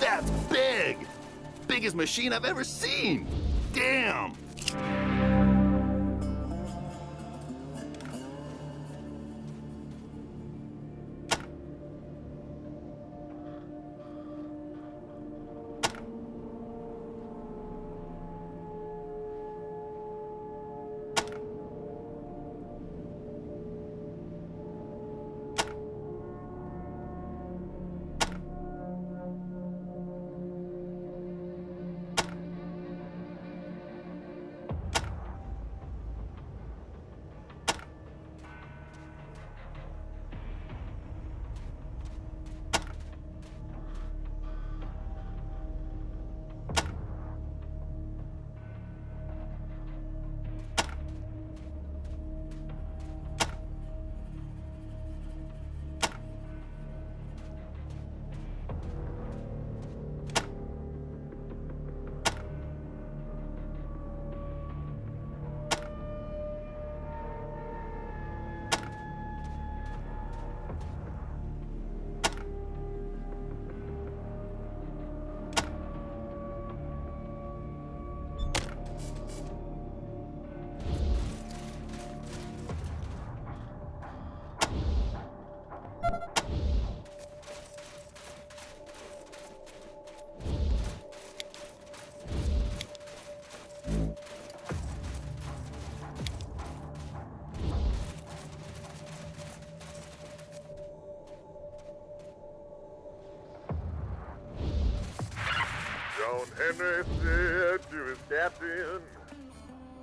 That's big! Biggest machine I've ever seen! Damn! Henry said to his captain,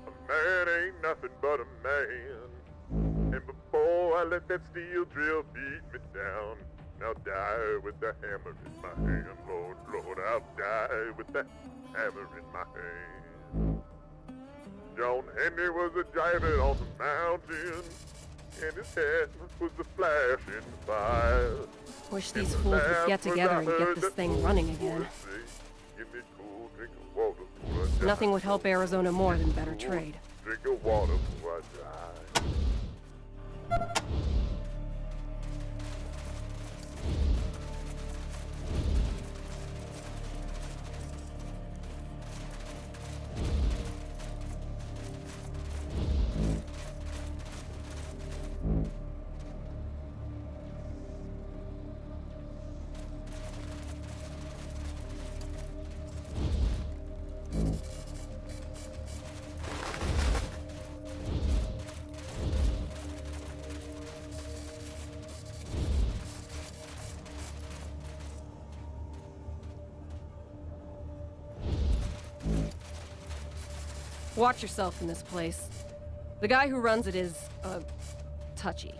"A man ain't nothing but a man. And before I let that steel drill beat me down, I'll die with the hammer in my hand. Lord, Lord, I'll die with the hammer in my hand." John Henry was a driving on the mountain, and his head was a flashing fire. Wish these fools would get together and get this thing running again. Nothing would help Arizona more than better trade. Drink of water before I die. Watch yourself in this place. The guy who runs it is, touchy.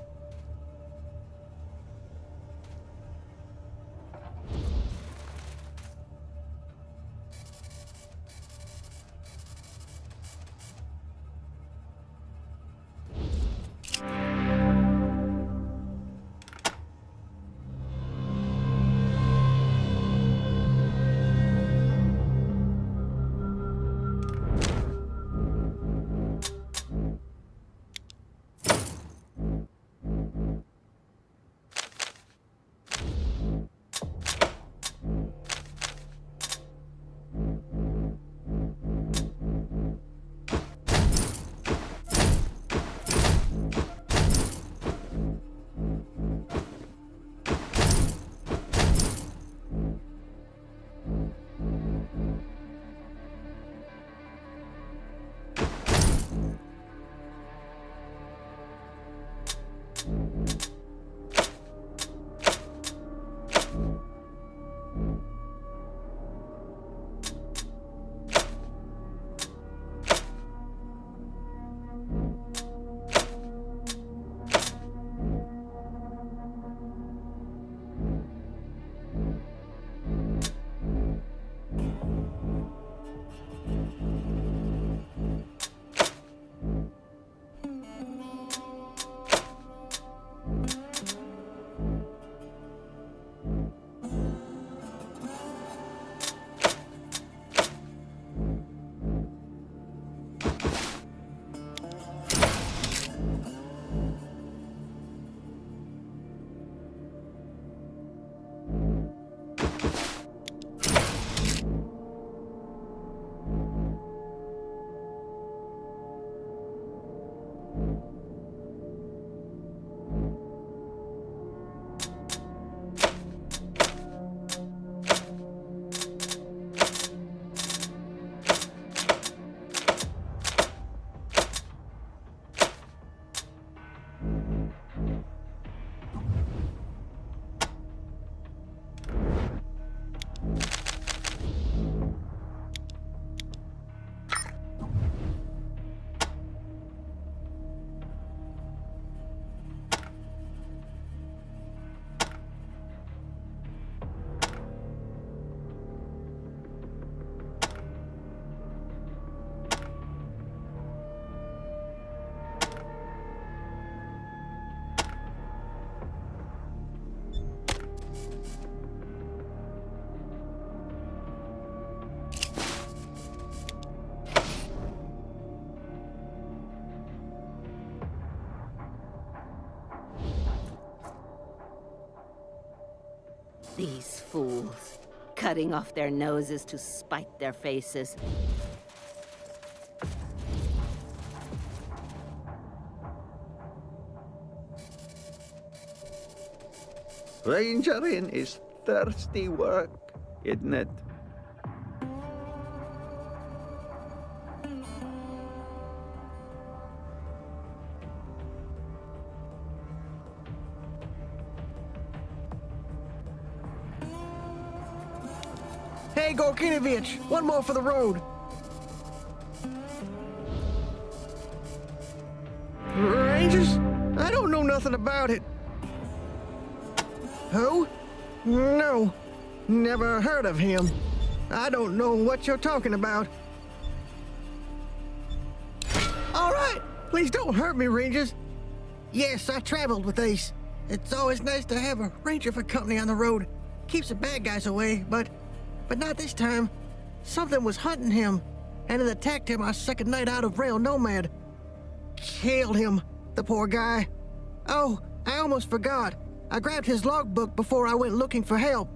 These fools, cutting off their noses to spite their faces. Rangering is thirsty work, isn't it? Hey, Gorkinovich, one more for the road. Rangers? I don't know nothing about it. Who? No, never heard of him. I don't know what you're talking about. All right, please don't hurt me, Rangers. Yes, I traveled with Ace. It's always nice to have a ranger for company on the road. Keeps the bad guys away, but not this time. Something was hunting him, and it attacked him our second night out of Rail Nomad. Killed him, the poor guy. Oh, I almost forgot. I grabbed his logbook before I went looking for help.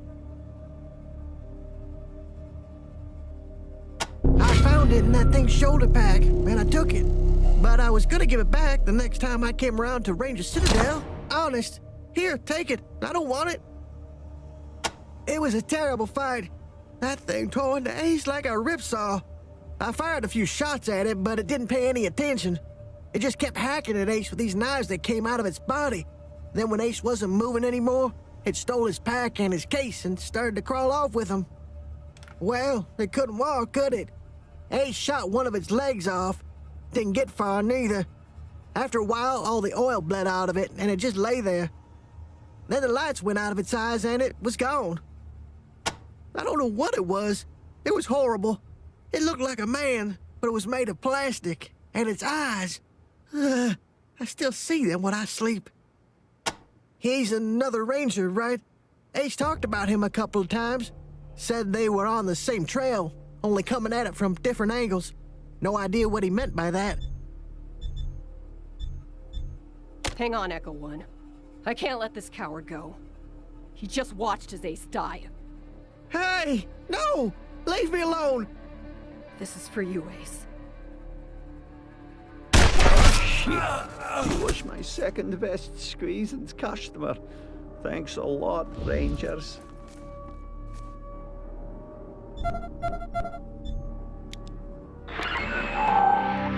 I found it in that thing's shoulder pack, and I took it. But I was gonna give it back the next time I came around to Ranger Citadel. Honest. Here, take it. I don't want it. It was a terrible fight. That thing tore into Ace like a ripsaw. I fired a few shots at it, but it didn't pay any attention. It just kept hacking at Ace with these knives that came out of its body. Then when Ace wasn't moving anymore, it stole his pack and his case and started to crawl off with them. Well, it couldn't walk, could it? Ace shot one of its legs off. Didn't get far neither. After a while, all the oil bled out of it, and it just lay there. Then the lights went out of its eyes, and it was gone. I don't know what it was. It was horrible. It looked like a man, but it was made of plastic. And its eyes, I still see them when I sleep. He's another ranger, right? Ace talked about him a couple of times. Said they were on the same trail, only coming at it from different angles. No idea what he meant by that. Hang on, Echo One. I can't let this coward go. He just watched his ace die. Hey! No! Leave me alone! This is for you, Ace. Shit. He was my second best squeezins customer. Thanks a lot, Rangers.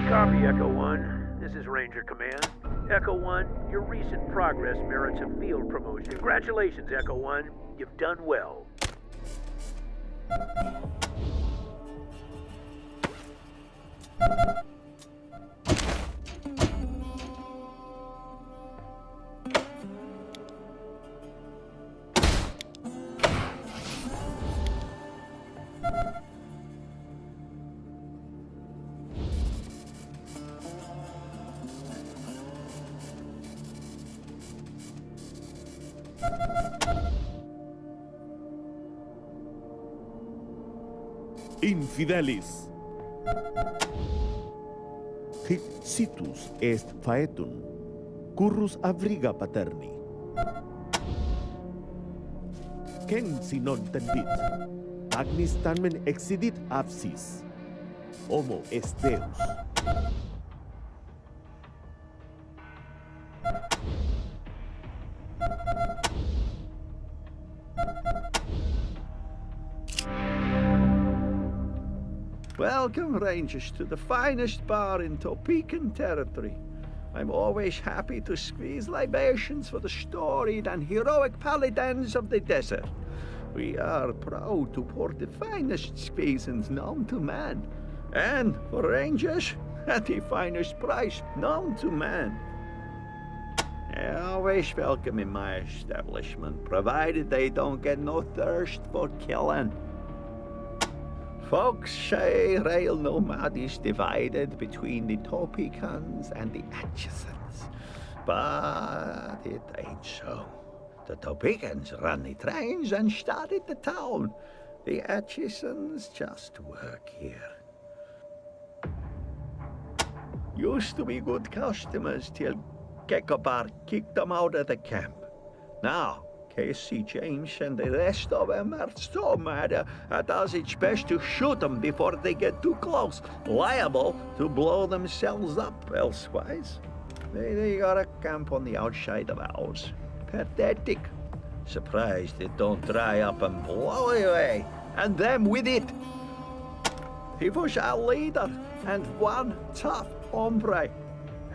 Copy, Echo One. This is Ranger Command. Echo One, your recent progress merits a field promotion. Congratulations, Echo One. You've done well. Infidelis. Hic situs est faetum, currus abriga paterni. Quem si non tendit, magnis tamen excidit absis. Homo est Deus. Welcome, Rangers, to the finest bar in Topeka territory. I'm always happy to squeeze libations for the storied and heroic paladins of the desert. We are proud to pour the finest squeezins known to man. And for Rangers, at the finest price known to man. Always welcome in my establishment, provided they don't get no thirst for killing. Folks say Rail Nomad is divided between the Topekans and the Atchisons, but it ain't so. The Topekans run the trains and started the town. The Atchisons just work here. Used to be good customers till Kekobar kicked them out of the camp. Now, Casey James and the rest of them are so mad at us it's best to shoot them before they get too close, liable to blow themselves up elsewise. They got a camp on the outside of ours. Pathetic. Surprised it don't dry up and blow away, and them with it. He was our leader, and one tough hombre.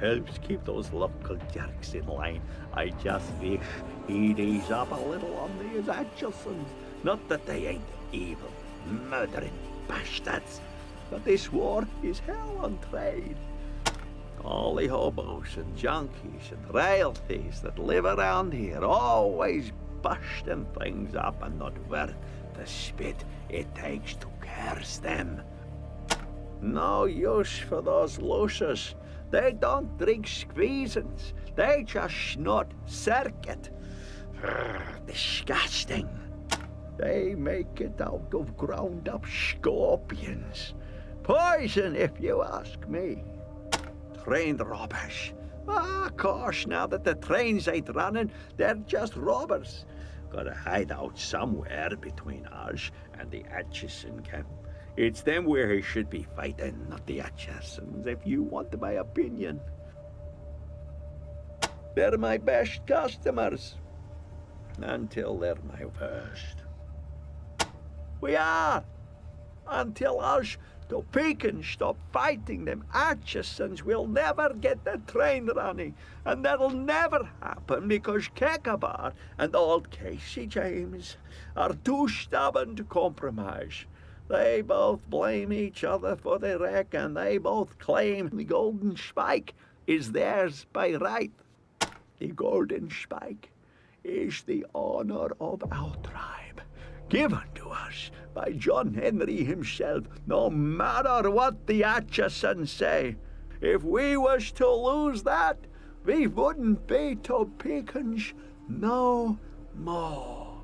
Helps keep those local jerks in line. I just wish he'd ease up a little on these Atchisons. Not that they ain't evil, murdering bastards, but this war is hell on trade. All the hobos and junkies and rail thieves that live around here always busting things up and not worth the spit it takes to curse them. No use for those losers. They don't drink squeezins. They just snort circuit. Disgusting. They make it out of ground-up scorpions. Poison, if you ask me. Train robbers. Of course, now that the trains ain't running, they're just robbers. Gotta hide out somewhere between us and the Atchison camp. It's them where he should be fighting, not the Atchisons, if you want my opinion. They're my best customers, until they're my worst. We are, until us Topekans stop fighting them Atchisons, we'll never get the train running, and that'll never happen because Kekabar and old Casey James are too stubborn to compromise. They both blame each other for the wreck, and they both claim the golden spike. is theirs by right. The golden spike is the honor of our tribe, given to us by John Henry himself, no matter what the Atchisons say. If we was to lose that, we wouldn't be Topekans no more.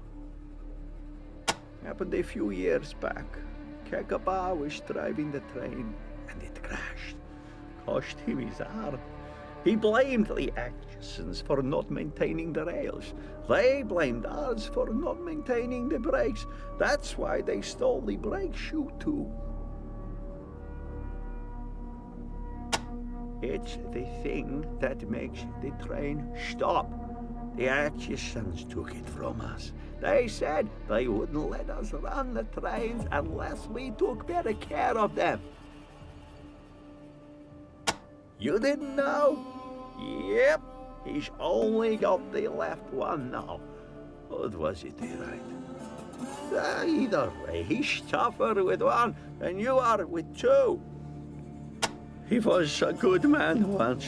Happened a few years back. Kekaba was driving the train, and it crashed. Cost him his arm. He blamed the Atchisons for not maintaining the rails. They blamed us for not maintaining the brakes. That's why they stole the brake shoe too. It's the thing that makes the train stop. The Atchisons took it from us. They said they wouldn't let us run the trains unless we took better care of them. You didn't know? Yep, he's only got the left one now. Or was it the right? Either way, he's tougher with one than you are with two. He was a good man once,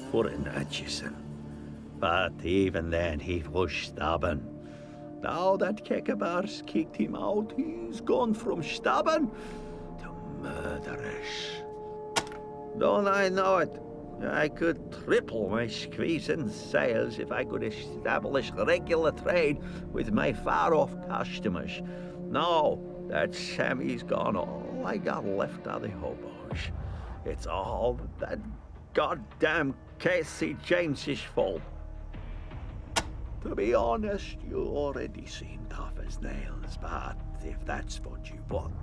for an Atchison. But even then, he was stubborn. Now that Kekabar's kicked him out, he's gone from stubborn to murderous. Don't I know it? I could triple my squeezing sales if I could establish regular trade with my far-off customers. Now that Sammy's gone, all I got left are the hobos. It's all that goddamn Casey James's fault. To be honest, you already seem tough as nails, but if that's what you want,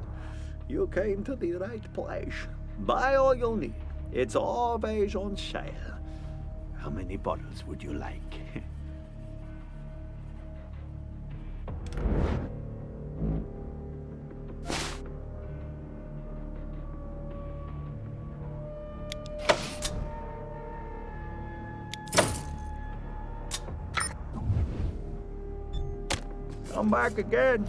you came to the right place. Buy all you'll need. It's always on sale. How many bottles would you like? Come back again.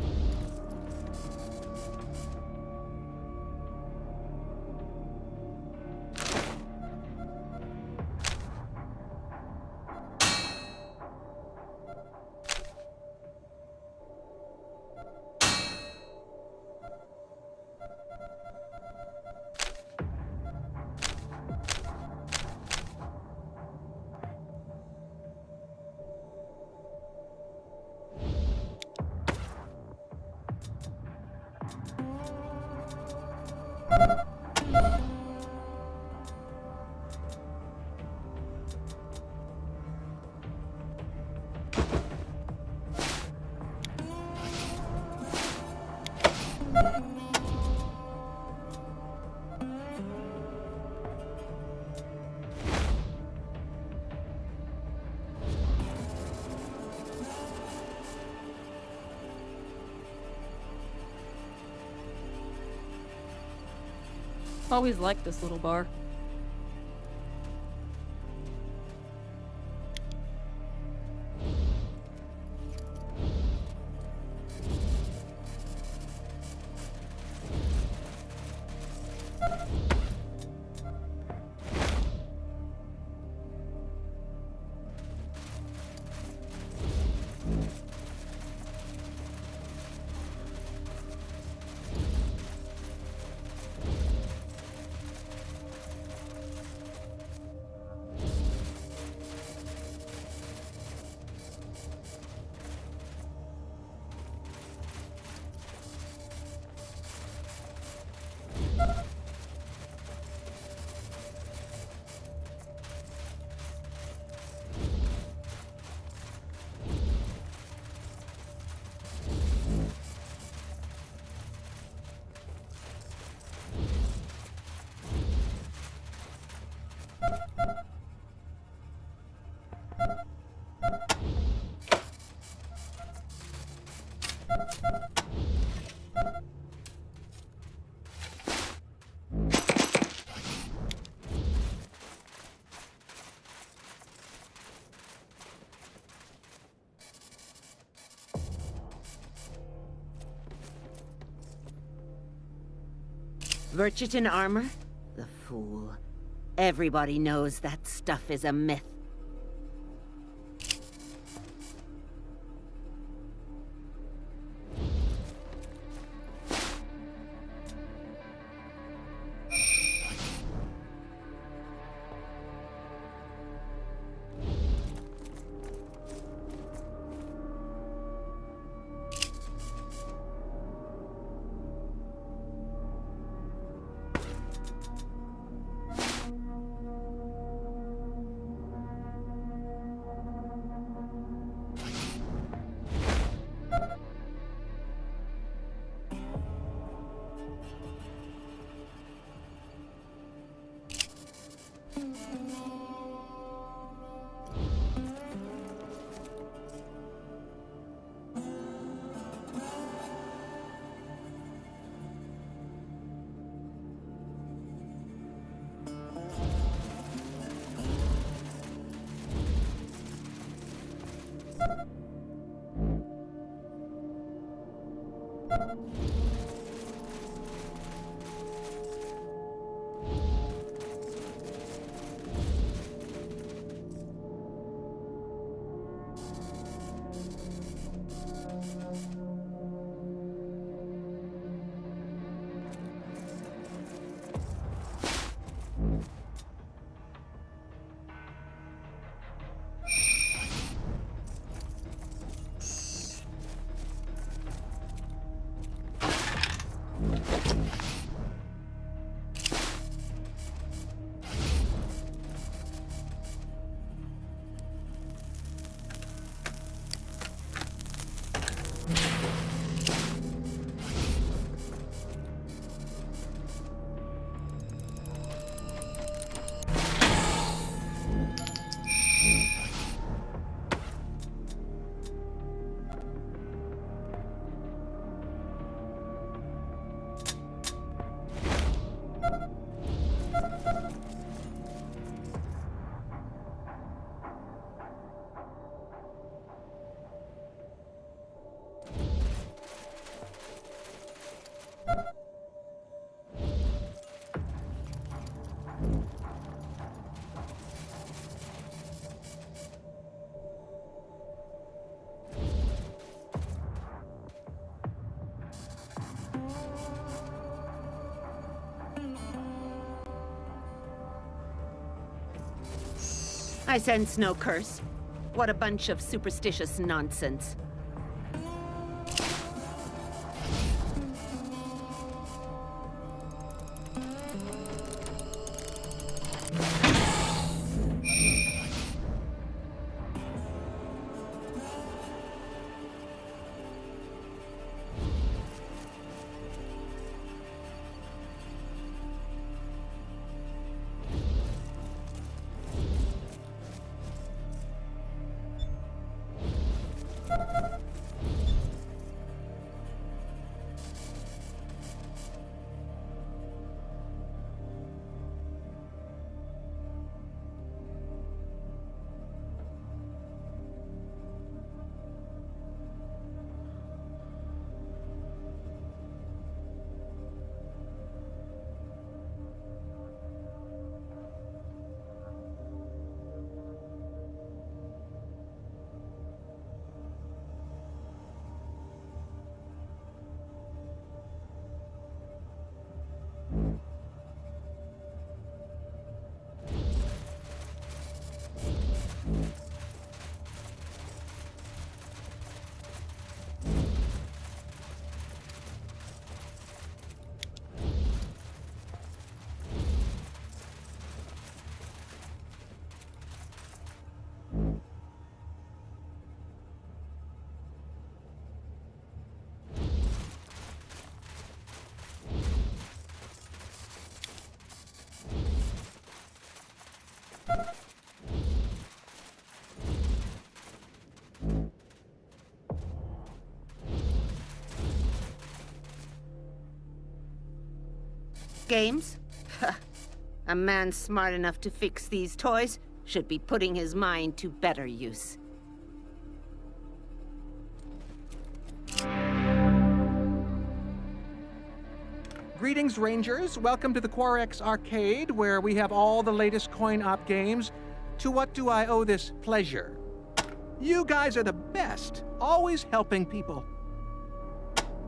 Always liked this little bar. Virtutin armor? The fool. Everybody knows that stuff. stuff is a myth. I sense no curse. What a bunch of superstitious nonsense. Games? A man smart enough to fix these toys should be putting his mind to better use. Greetings, Rangers. Welcome to the Quarex Arcade, where we have all the latest coin-op games, To what do I owe this pleasure? You guys are the best, always helping people.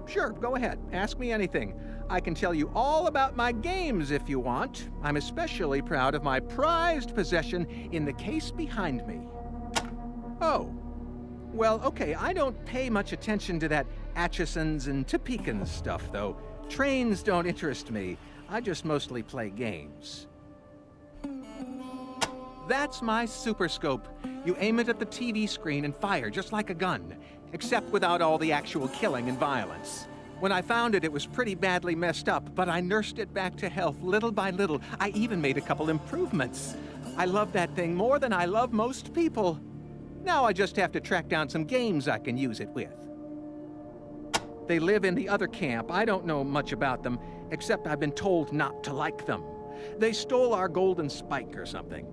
Sure, go ahead, ask me anything. I can tell you all about my games if you want. I'm especially proud of my prized possession in the case behind me. Oh, well, okay, I don't pay much attention to that Atchison's and Topekans stuff, though. Trains don't interest me. I just mostly play games. That's my Super Scope. You aim it at the TV screen and fire just like a gun, except without all the actual killing and violence. When I found it, it was pretty badly messed up, but I nursed it back to health little by little. I even made a couple improvements. I love that thing more than I love most people. Now I just have to track down some games I can use it with. They live in the other camp. I don't know much about them, except I've been told not to like them. They stole our golden spike or something.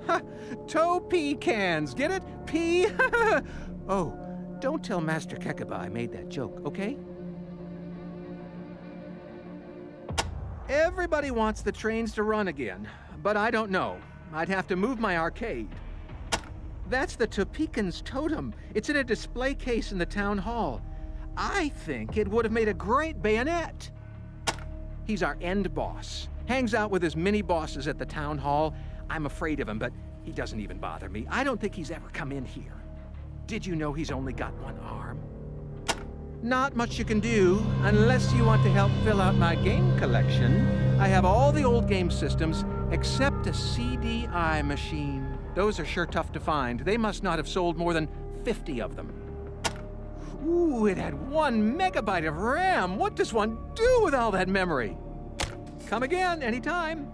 Ha! Toe pecans, get it? Pea? Oh, don't tell Master Kekaba I made that joke, okay? Everybody wants the trains to run again, but I don't know. I'd have to move my arcade. That's the Topekans totem. It's in a display case in the town hall. I think it would have made a great bayonet. He's our end boss. Hangs out with his mini-bosses at the town hall. I'm afraid of him, but he doesn't even bother me. I don't think he's ever come in here. Did you know he's only got one arm? Not much you can do, unless you want to help fill out my game collection. I have all the old game systems, except a CDI machine. Those are sure tough to find. They must not have sold more than 50 of them. Ooh, it had 1 megabyte of RAM. What does one do with all that memory? Come again, anytime.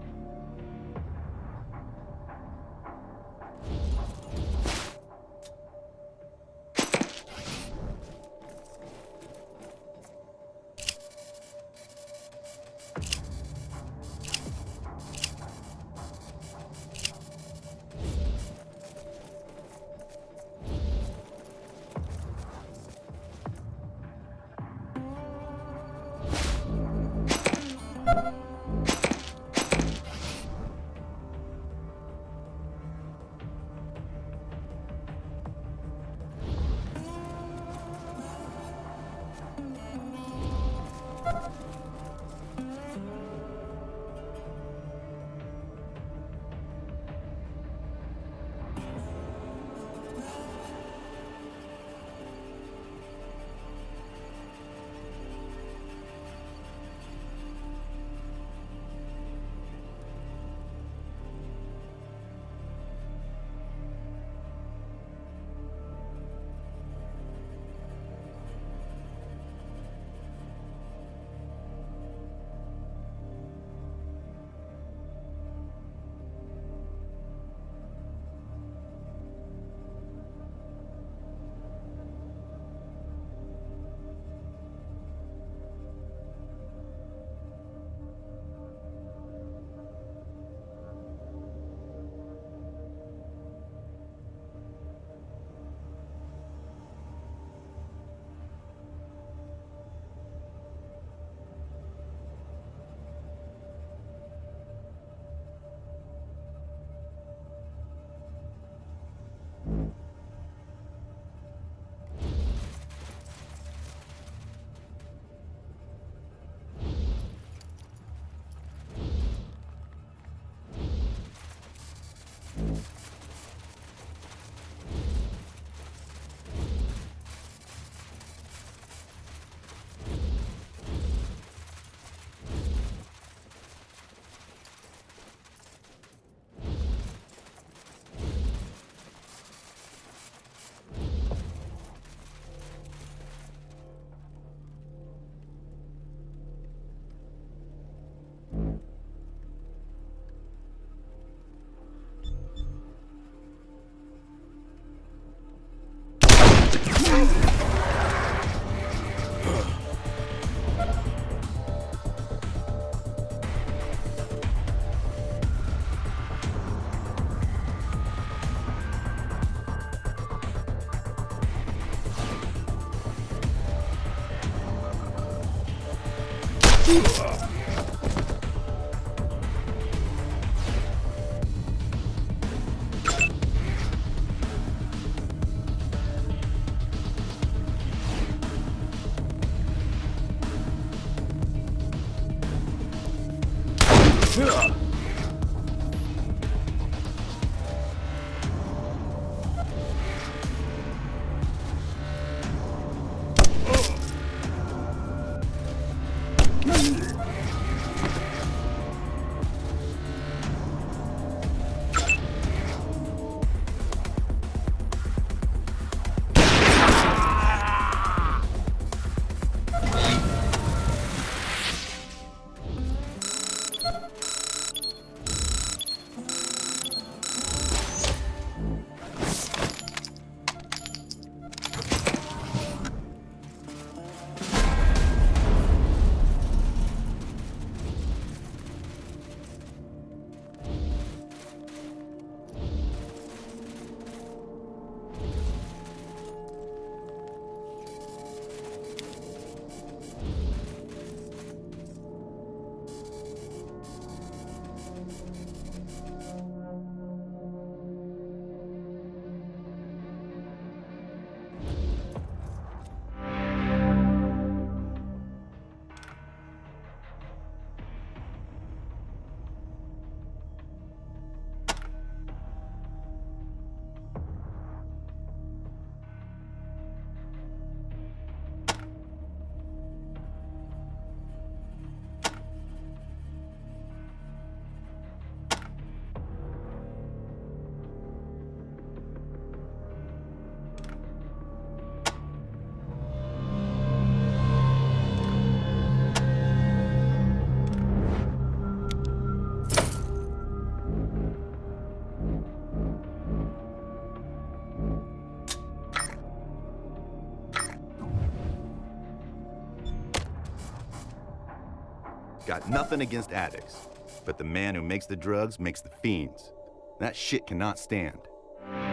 Got nothing against addicts, but the man who makes the drugs makes the fiends. That shit cannot stand.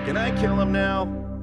Can I kill him now?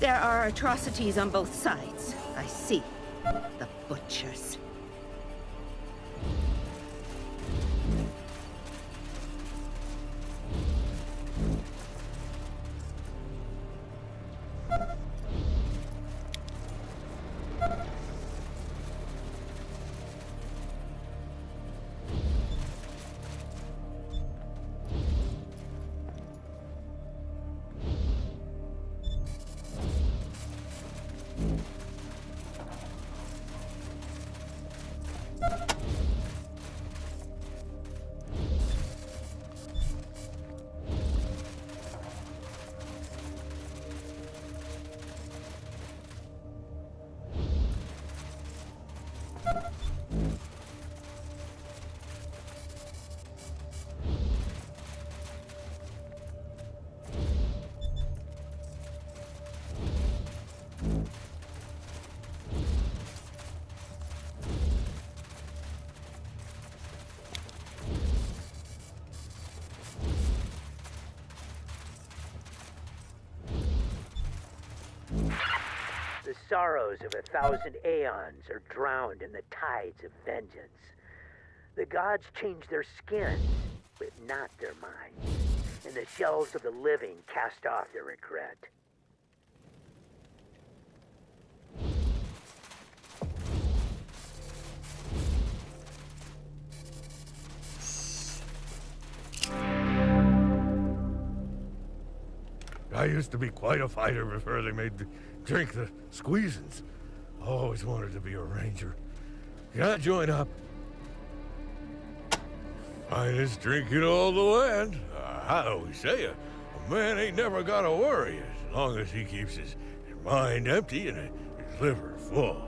There are atrocities on both sides. I see. The butchers. The sorrows of 1,000 aeons are drowned in the tides of vengeance. The gods change their skins, but not their minds. And the shells of the living cast off their regret. I used to be quite a fighter before they made me drink the squeezins. I always wanted to be a ranger. Can I join up? Finest drink in all the land. I always say a man ain't never got to worry as long as he keeps his mind empty and his liver full.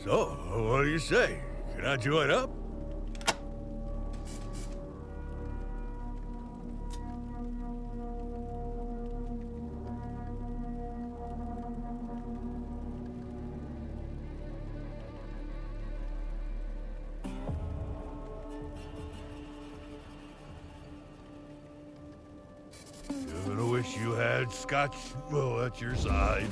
So, what do you say? Can I join up? You had Scotch at your side.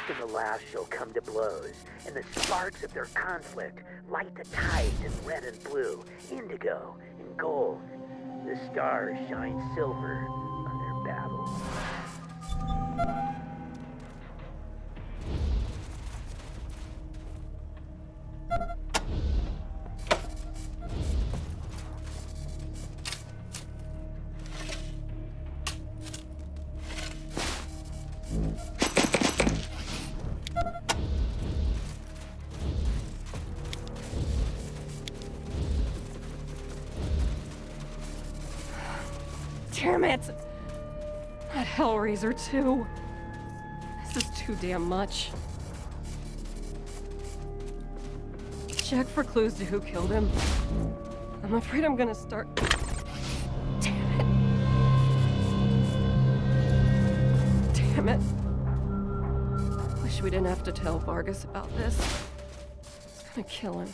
And the last shall come to blows, and the sparks of their conflict light the tides in red and blue, indigo and gold. The stars shine silver on their battles. Damn it! That Hellraiser too. This is too damn much. Check for clues to who killed him. I'm afraid I'm gonna start... Damn it. Damn it. Wish we didn't have to tell Vargas about this. It's gonna kill him.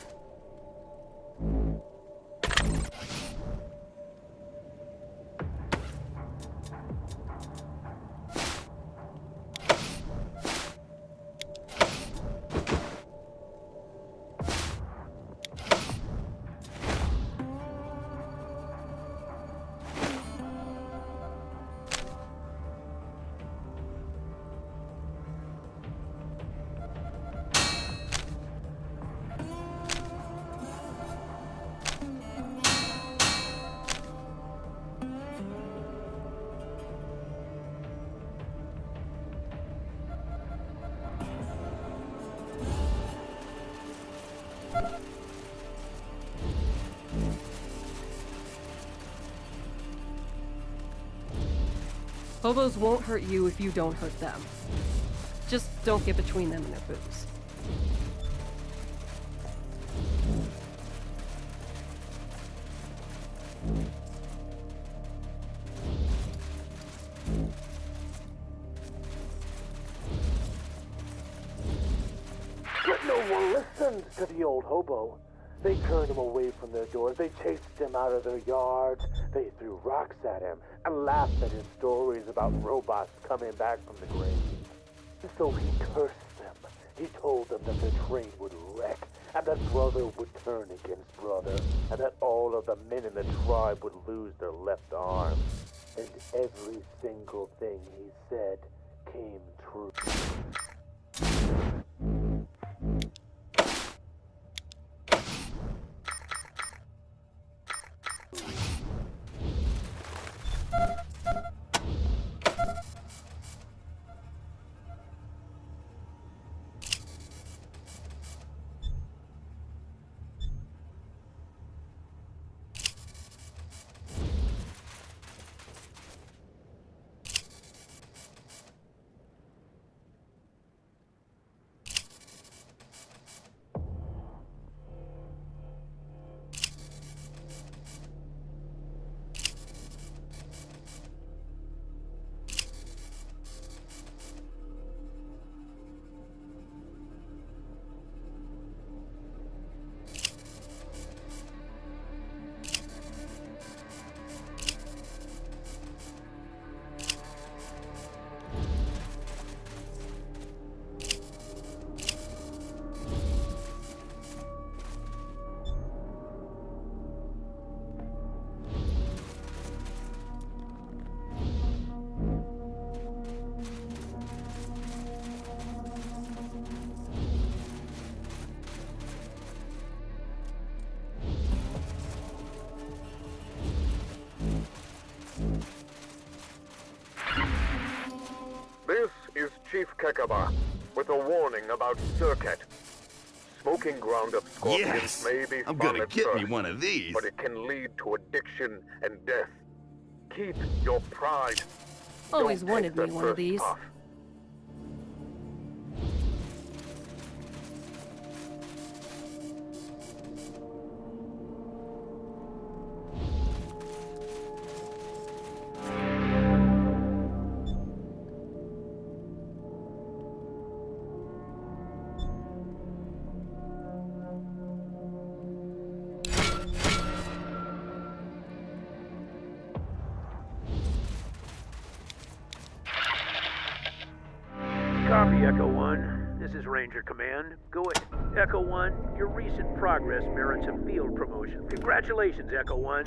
Hobos won't hurt you if you don't hurt them. Just don't get between them and their booze. But no one listened to the old hobo. They turned him away from their doors. They chased him out of their yards. They threw rocks at him and laughed at his stories about robots coming back from the grave. So he cursed them. He told them that their train would wreck, and that brother would turn against brother, and that all of the men in the tribe would lose their left arm. And every single thing he said came true. This is Chief Kekaba with a warning about Circuit. Smoking ground-up scorpions Yes! may be I'm fun gonna at get first, me one of these. but it can lead to addiction and death. Keep your pride. Always Don't wanted take me that one of first these. puff. Copy, Echo 1. This is Ranger Command. Go ahead. Echo 1, your recent progress merits a field promotion. Congratulations, Echo 1.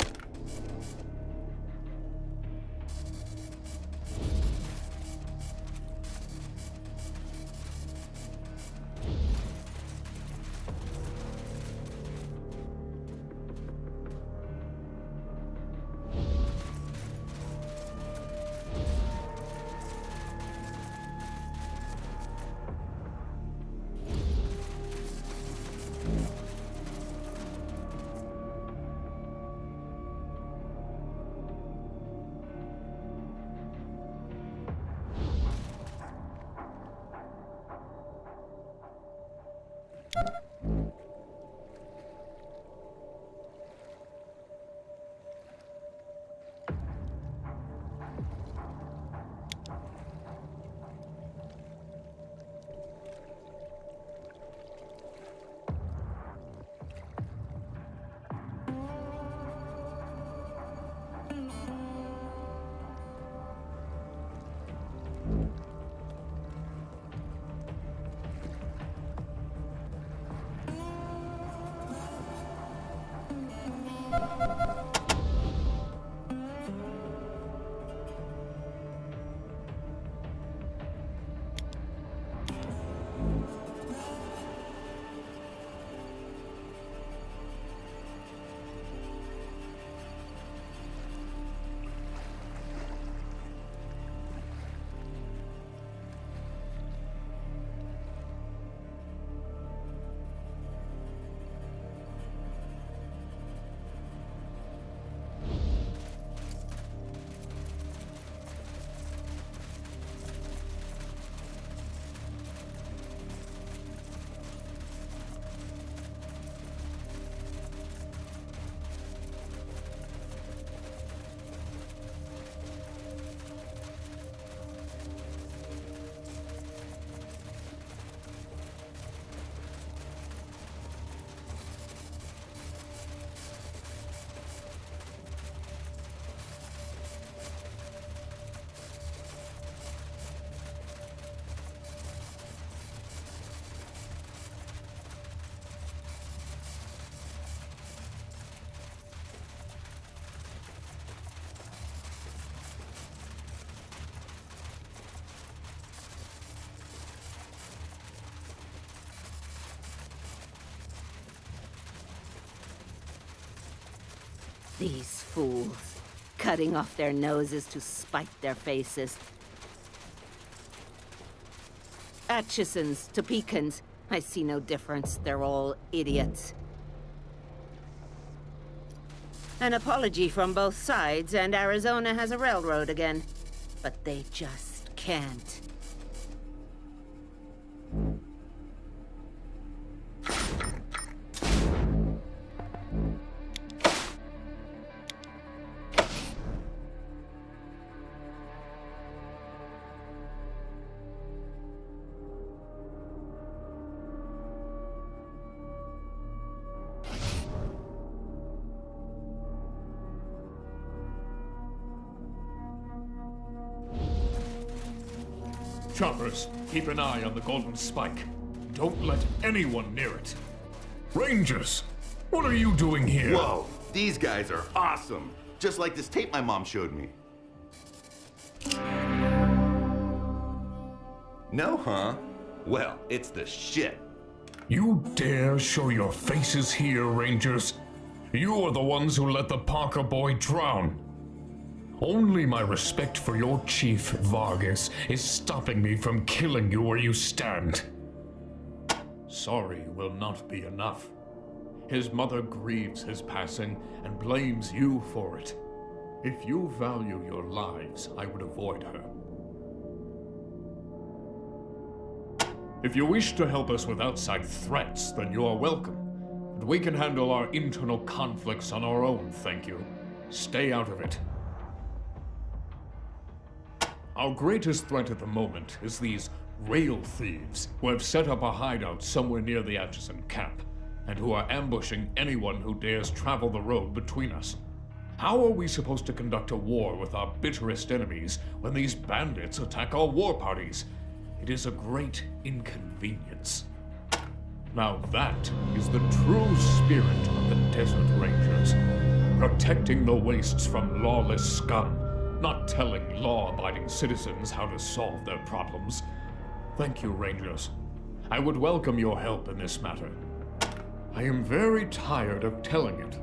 These fools, cutting off their noses to spite their faces. Atchisons, Topekans, I see no difference. They're all idiots. An apology from both sides, and Arizona has a railroad again. But they just can't. Choppers, keep an eye on the Golden Spike. Don't let anyone near it. Rangers, what are you doing here? Whoa, these guys are awesome. Just like this tape my mom showed me. No, huh? Well, it's the shit. You dare show your faces here, Rangers? You are the ones who let the Parker boy drown. Only my respect for your chief, Vargas, is stopping me from killing you where you stand. Sorry will not be enough. His mother grieves his passing and blames you for it. If you value your lives, I would avoid her. If you wish to help us with outside threats, then you are welcome. But we can handle our internal conflicts on our own, thank you. Stay out of it. Our greatest threat at the moment is these rail thieves who have set up a hideout somewhere near the Atchison camp, and who are ambushing anyone who dares travel the road between us. How are we supposed to conduct a war with our bitterest enemies when these bandits attack our war parties? It is a great inconvenience. Now that is the true spirit of the Desert Rangers. Protecting the wastes from lawless scum, not telling law-abiding citizens how to solve their problems. Thank you, Rangers. I would welcome your help in this matter. I am very tired of telling it,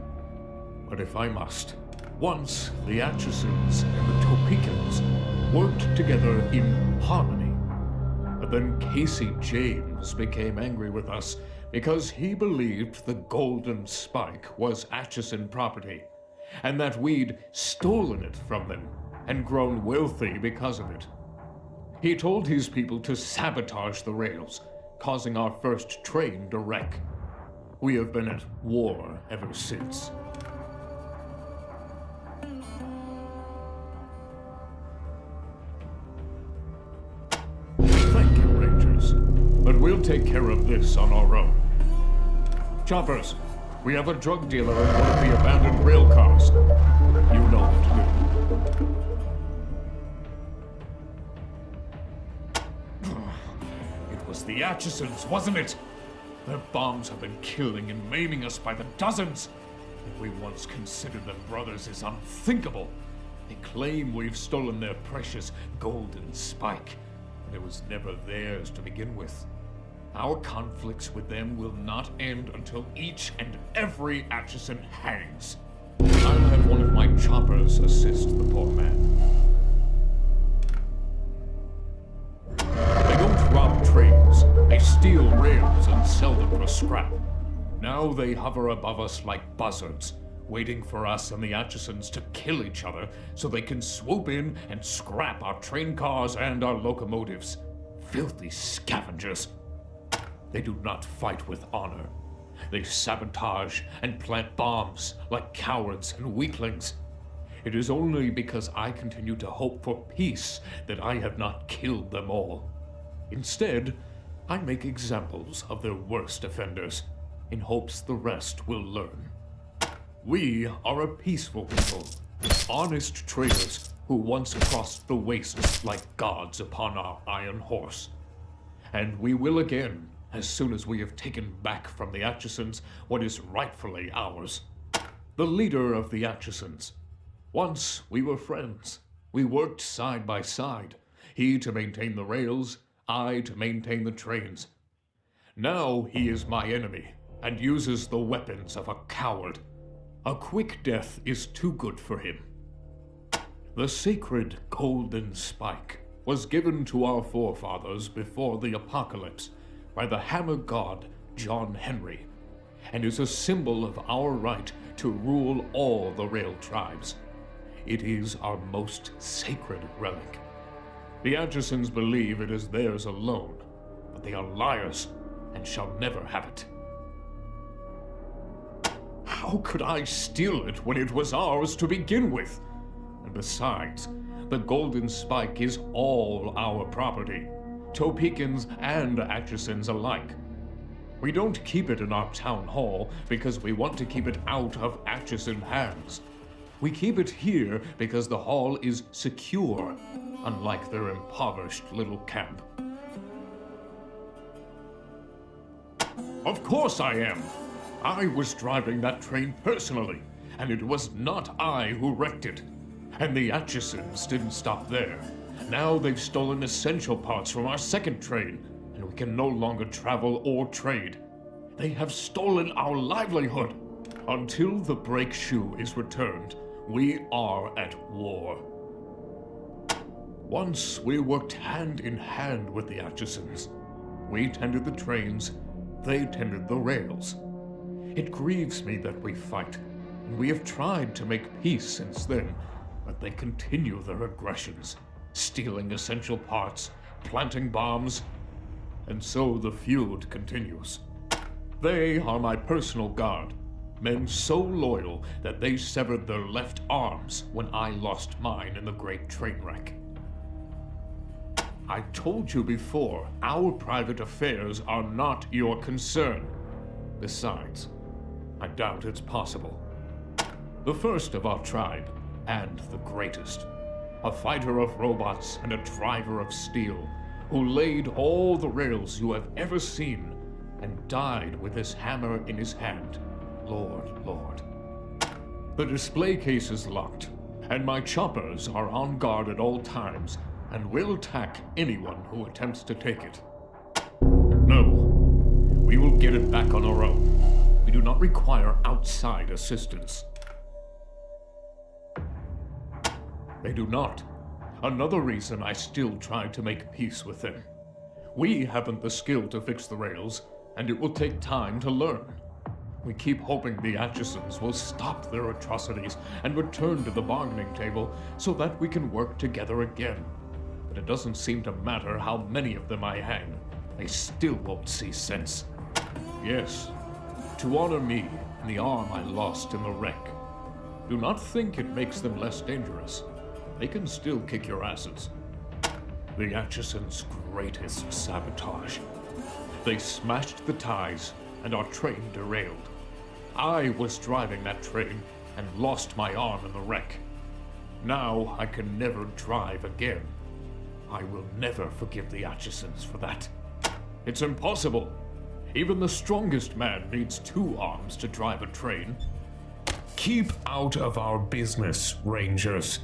but if I must, once the Atchisons and the Topekans worked together in harmony. But then Casey James became angry with us because he believed the Golden Spike was Atchison property, and that we'd stolen it from them and grown wealthy because of it. He told his people to sabotage the rails, causing our first train to wreck. We have been at war ever since. Thank you, Rangers, but we'll take care of this on our own. Choppers, we have a drug dealer in one of the abandoned rail cars. You know what to do. It was the Atchisons, wasn't it? Their bombs have been killing and maiming us by the dozens. If we once considered them brothers is unthinkable. They claim we've stolen their precious Golden Spike, and it was never theirs to begin with. Our conflicts with them will not end until each and every Atchison hangs. I'll have one of my choppers assist the poor man. They don't rob trains. They steal rails and sell them for scrap. Now they hover above us like buzzards, waiting for us and the Atchisons to kill each other so they can swoop in and scrap our train cars and our locomotives. Filthy scavengers. They do not fight with honor. They sabotage and plant bombs like cowards and weaklings. It is only because I continue to hope for peace that I have not killed them all. Instead, I make examples of their worst offenders, in hopes the rest will learn. We are a peaceful people, honest traders who once crossed the wastes like gods upon our iron horse. And we will again, as soon as we have taken back from the Atchisons what is rightfully ours. The leader of the Atchisons. Once we were friends. We worked side by side. He to maintain the rails, I to maintain the trains. Now he is my enemy, and uses the weapons of a coward. A quick death is too good for him. The sacred golden spike was given to our forefathers before the apocalypse by the hammer god John Henry, and is a symbol of our right to rule all the rail tribes. It is our most sacred relic. The Atchisons believe it is theirs alone, but they are liars and shall never have it. How could I steal it when it was ours to begin with? And besides, the golden spike is all our property, Topekans and Atchisons alike. We don't keep it in our town hall because we want to keep it out of Atchison hands. We keep it here because the hall is secure, unlike their impoverished little camp. Of course I am! I was driving that train personally, and it was not I who wrecked it. And the Atchisons didn't stop there. Now they've stolen essential parts from our second train, and we can no longer travel or trade. They have stolen our livelihood. Until the brake shoe is returned, we are at war. Once we worked hand in hand with the Atchisons. We tended the trains, they tended the rails. It grieves me that we fight, and we have tried to make peace since then, but they continue their aggressions, stealing essential parts, planting bombs, and so the feud continues. They are my personal guard, men so loyal that they severed their left arms when I lost mine in the great train wreck. I told you before, our private affairs are not your concern. Besides, I doubt it's possible. The first of our tribe, and the greatest, a fighter of robots and a driver of steel, who laid all the rails you have ever seen, and died with his hammer in his hand. Lord. The display case is locked, and my choppers are on guard at all times, and will attack anyone who attempts to take it. No, we will get it back on our own. We do not require outside assistance. They do not. Another reason I still try to make peace with them. We haven't the skill to fix the rails, and it will take time to learn. We keep hoping the Atchisons will stop their atrocities and return to the bargaining table so that we can work together again. But it doesn't seem to matter how many of them I hang. They still won't see sense. Yes, to honor me and the arm I lost in the wreck. Do not think it makes them less dangerous. They can still kick your asses. The Atchisons' greatest sabotage. They smashed the ties, and our train derailed. I was driving that train and lost my arm in the wreck. Now I can never drive again. I will never forgive the Atchisons for that. It's impossible. Even the strongest man needs 2 arms to drive a train. Keep out of our business, Rangers.